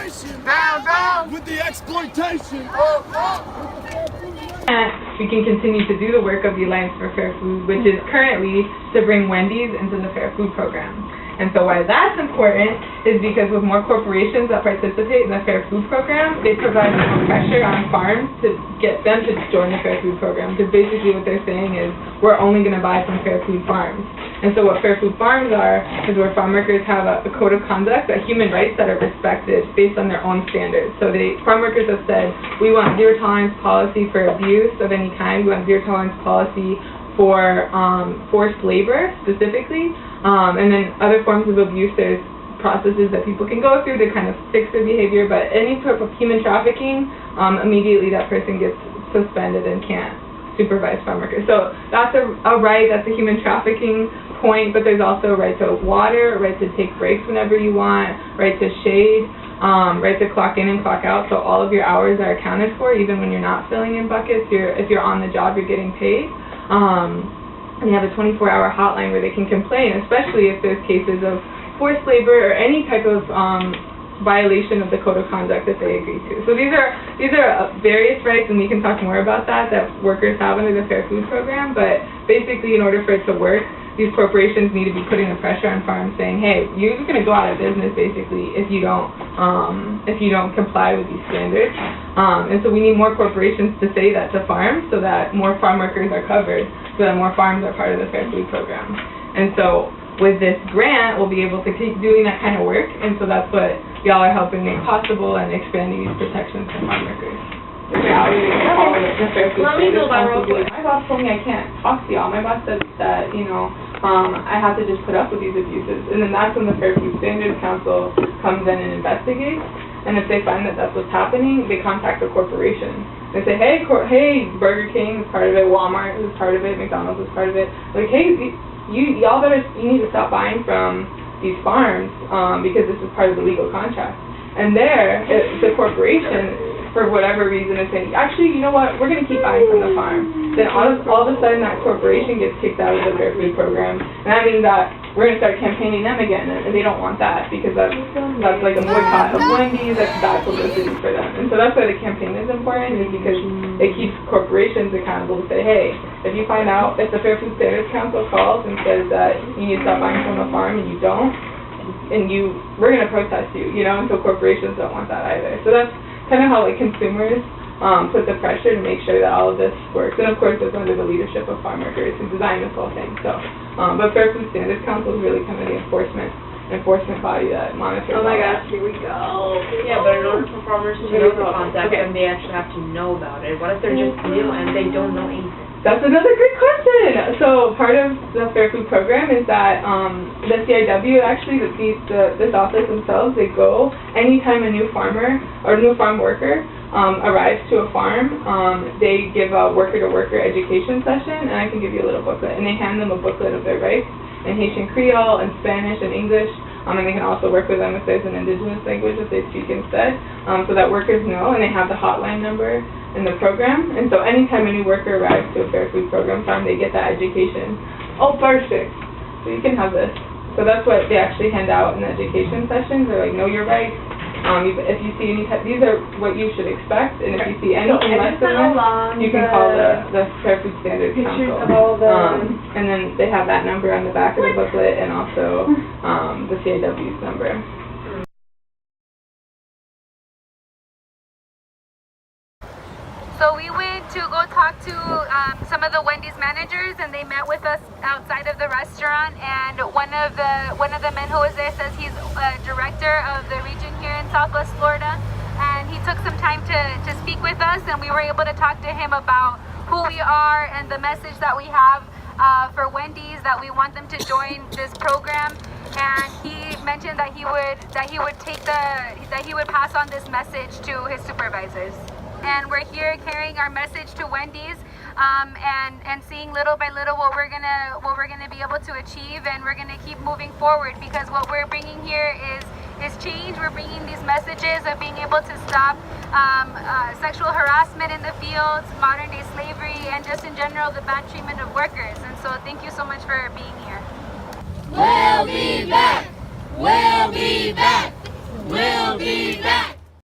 nation. Down, down. With the exploitation. We can continue to do the work of the Alliance for Fair Food, which is currently to bring Wendy's into the Fair Food program. And so why that's important is because with more corporations that participate in the Fair Food program, they provide more pressure on farms to get them to join the Fair Food program. Because basically what they're saying is, we're only going to buy from Fair Food farms. And so what Fair Food farms are is where farm workers have a code of conduct, human rights that are respected based on their own standards. So farm workers have said, we want zero tolerance policy for abuse of any kind. We want zero tolerance policy for forced labor specifically. And then other forms of abuse, there's processes that people can go through to kind of fix their behavior, but any type of human trafficking, immediately that person gets suspended and can't supervise farm workers. So that's a right, that's a human trafficking point, but there's also a right to water, a right to take breaks whenever you want, right to shade, right to clock in and clock out, so all of your hours are accounted for, even when you're not filling in buckets. If you're on the job, you're getting paid. And they have a 24-hour hotline where they can complain, especially if there's cases of forced labor or any type of violation of the code of conduct that they agree to. So these are various rights, and we can talk more about that workers have under the Fair Food program. But basically, in order for it to work, these corporations need to be putting the pressure on farms, saying, "Hey, you're going to go out of business basically if you don't comply with these standards." And so we need more corporations to say that to farms, so that more farm workers are covered, so that more farms are part of the Fair Food program. And so with this grant, we'll be able to keep doing that kind of work, and so that's what y'all are helping make possible and expanding these protections for farm workers. The reality of all of the Fair Food Standards Council. My boss told me I can't talk to y'all. My boss said that, I have to just put up with these abuses, and then that's when the Fair Food Standards Council comes in and investigates, and if they find that that's what's happening, they contact the corporation. They say, hey, Burger King is part of it, Walmart is part of it, McDonald's is part of it. Like, hey, you need to stop buying from these farms because this is part of the legal contract. And the corporation, for whatever reason, is saying, actually, you know what, we're going to keep buying from the farm. Then all of a sudden that corporation gets kicked out of the Fair Food program. And that means that we're going to start campaigning them again, and they don't want that because that's like a boycott of Wendy's, that's bad publicity for them. And so that's why the campaign is important, is because it keeps corporations accountable to say, hey, if you find out, if the Fair Food Standards Council calls and says that you need to stop buying from the farm and you don't, we're going to protest you, and so corporations don't want that either. So that's kind of how consumers put the pressure to make sure that all of this works. And of course, it's under the leadership of farm workers who designed this whole thing. So, but Fair Food Standards Council is really kind of the enforcement body that monitors. Oh my gosh, here we go. Yeah, but in order for farmers to know the concept, then they actually have to know about it. What if they're just new and they don't know anything? That's another great question. So part of the Fair Food program is that the CIW, actually, this office themselves, they go anytime a new farmer or new farm worker arrives to a farm, they give a worker-to-worker education session, and I can give you a little booklet, and they hand them a booklet of their rights in Haitian Creole and Spanish and English, and they can also work with them if there's an indigenous language that they speak instead, so that workers know, and they have the hotline number in the program. And so anytime a new worker arrives to a Fair Food program farm, they get that education. Oh, perfect. So you can have this. So that's what they actually hand out in the education sessions. They're like, know your rights. If you see any these are what you should expect, and if you see anything less than this, you can call the Fair Food Standards Council. And then they have that number on the back of the booklet, and also the CIW's number. So we went to go talk to some of the Wendy's managers, and they met with us outside of the restaurant. And one of the men who was there says he's a director of the region here in Southwest Florida, and he took some time to speak with us, and we were able to talk to him about who we are and the message that we have for Wendy's, that we want them to join this program. And he mentioned that he would pass on this message to his supervisors. And we're here carrying our message to Wendy's, and seeing little by little what we're gonna be able to achieve, and we're gonna keep moving forward, because what we're bringing here is change. We're bringing these messages of being able to stop sexual harassment in the fields, modern day slavery, and just in general the bad treatment of workers. And so thank you so much for being here. We'll be back. We'll be back.